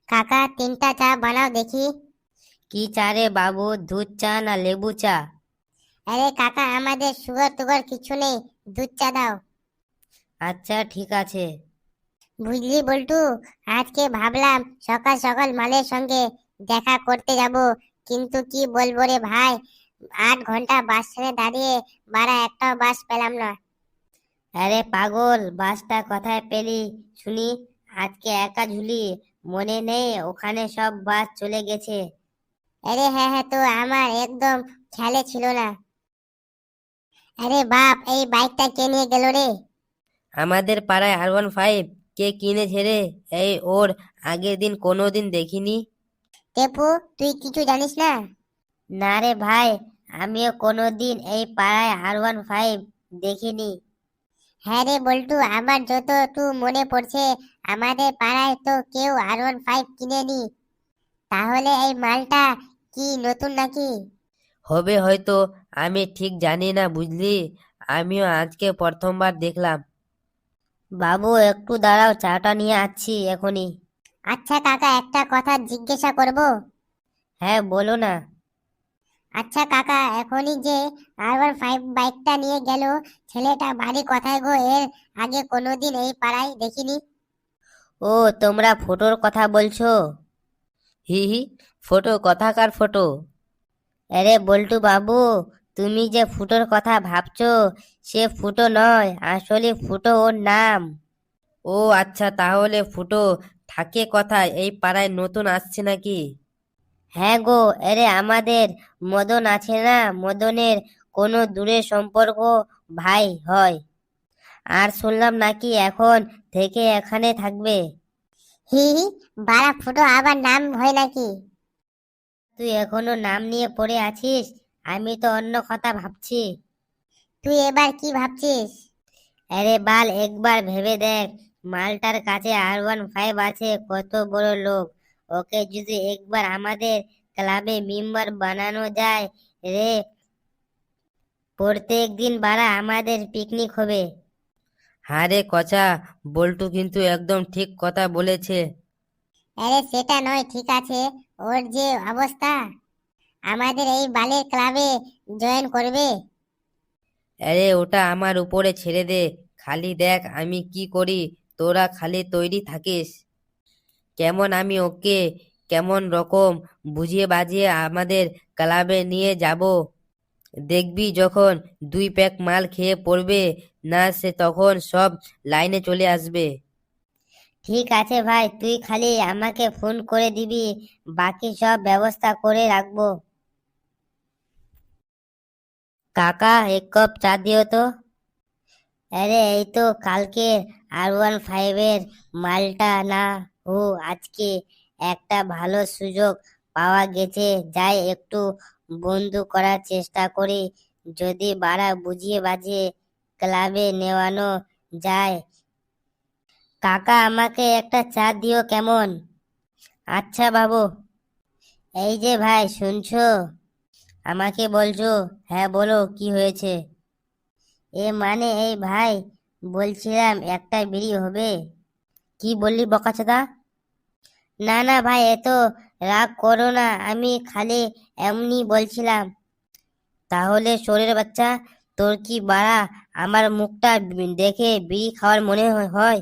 কাকা 3টা চা বানাও দেখি। কি চা রে বাবু, দুধ চা না লেবু চা? আরে কাকা, আমাদের সুগার টুগার কিছু নেই, দুধ চা দাও। আচ্ছা ঠিক আছে। বুঝলি বল্টু, আজকে ভাবলাম সকাল সকাল মালের সঙ্গে দেখা করতে যাব, কিন্তু কি বলবো রে ভাই, 8 ঘন্টা বাস স্ট্যান্ডে দাঁড়িয়ে বাড়া একটাও বাস পেলাম না। আরে পাগল, বাসটা কোথায় পেলি শুনি? আজকে একা ঝুলি, মনে নেই ওখানে সব বাস চলে গেছে। আরে হ্যাঁ হ্যাঁ, তো আমার একদম খেয়ালে ছিল না। আরে বাপ, এই বাইকটা কে নিয়ে গেল রে? আমাদের পাড়ায় R15 কে কিনেছে রে? এই ওর আগের দিন কোনোদিন দেখিনি। টেপু, তুই কিছু জানিস না? না রে ভাই, আমিও কোনোদিন এই পাড়ায় R15 দেখিনি। হ্যাঁ রে বল্টু, আমার যতটুকু মনে পড়ছে, আমাদের পাড়ায় তো কেউ R15 কিনেনি। তাহলে এই মালটা কি নতুন নাকি? হবে হয়তো, আমি ঠিক জানি না বুঝলি। আমিও আজকে প্রথমবার দেখলাম। বাবু একটু দাঁড়াও, চাটা নিয়ে আসছি এখনই। আচ্ছা কাকা, একটা কথা জিজ্ঞাসা করব। হ্যাঁ বলো না। আচ্ছা কাকা, এখনই যে R15 বাইকটা নিয়ে গেল, ছেলেটা বাড়ি কোথায় গো? এর আগে কোনোদিন এই পাড়ায় দেখিনি। ও, তোমরা ফটোর কথা বলছো? হি হি, ফটো কথাকার ফটো? আরে বল্টু বাবু, তুমি যে ফুটোর কথা ভাবছো সে ফুটো নয়, আসলে ফুটো ওর নাম। ও আচ্ছা, তাহলে ফুটো থাকে কোথায়? এই পাড়ায় নতুন আসছে নাকি? হ্যাঁ গো, আরে আমাদের মদন আছে না, মদনের কোনো দূরের সম্পর্ক ভাই হয়। আর শুনলাম নাকি এখন থেকে এখানে থাকবে। হি হি, বাড়া ফুটো আবার নাম হয় নাকি? তুই এখনো নাম নিয়ে পড়ে আছিস? আমি তো অন্য কথা ভাবছি। তুই এবার কি ভাবছিস? আরে বাল, একবার ভেবে দেখ, মালটার কাছে R15 আছে, কত বড় লোক। ওকে যদি একবার আমাদের ক্লাবে মেম্বার বানানো যায় রে, প্রত্যেক দিন বাড়া আমাদের পিকনিক হবে। হ্যাঁ রে কচা, বল্টু কিন্তু একদম ঠিক কথা বলেছে। আরে সেটা নয়, ঠিক আছে, ওর যে অবস্থা, আমাদের এই বালের ক্লাবে জয়েন করবে। আরে ওটা আমার উপরে ছেড়ে দে, খালি দেখ আমি কি করি, তোরা খালি তৈরি থাকিস। কেমন আমি ওকে কেমন রকম বুঝিয়ে বাজিয়ে আমাদের ক্লাবে নিয়ে যাব। দেখবি যখন 2 প্যাক মাল খেয়ে পড়বে না সে, তখন সব লাইনে চলে আসবে। ঠিক আছে ভাই, তুই খালি আমাকে ফোন করে দিবি, বাকি সব ব্যবস্থা করে রাখবো। কাকা, 1 কাপ চা দিও তো। আরে এই তো কালকে R15 মালটা না। ও, আজকে একটা ভালো সুযোগ পাওয়া গেছে, যাই একটু বন্ধু করার চেষ্টা করি, যদি বাড়া বুঝিয়ে বাজিয়ে ক্লাবে নেওয়ানো যায়। কাকা, আমাকে একটা চা দিও কেমন? আচ্ছা বাবু। এই যে ভাই, শুনছো? আমাকে বলছো? হ্যাঁ বলো, কি হয়েছে? মানে এই ভাই, বলছিলাম একটা বিড়ি হবে? কি বললি বকাচোদা? না না ভাই, এত রাগ করো না, আমি খালি এমনি বলছিলাম। তাহলে শোরের বাচ্চা, তোর কি বাড়া আমার মুখটা দেখে বিড়ি খাওয়ার মনে হয়?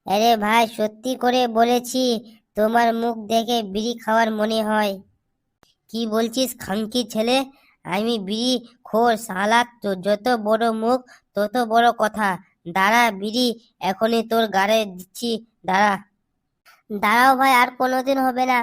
আরে ভাই, সত্যি করে বলেছি, তোমার মুখ দেখে বিড়ি খাওয়ার মনে হয়। কি বলছিস খানকি ছেলে? আমি বিড়ি খোর শালা, তো যত বড় মুখ তত বড় কথা। দাঁড়া বিড়ি এখনই তোর গাড়ে দিচ্ছি, দাঁড়া। দাঁড়াও ভাই, আর কোনোদিন হবে না।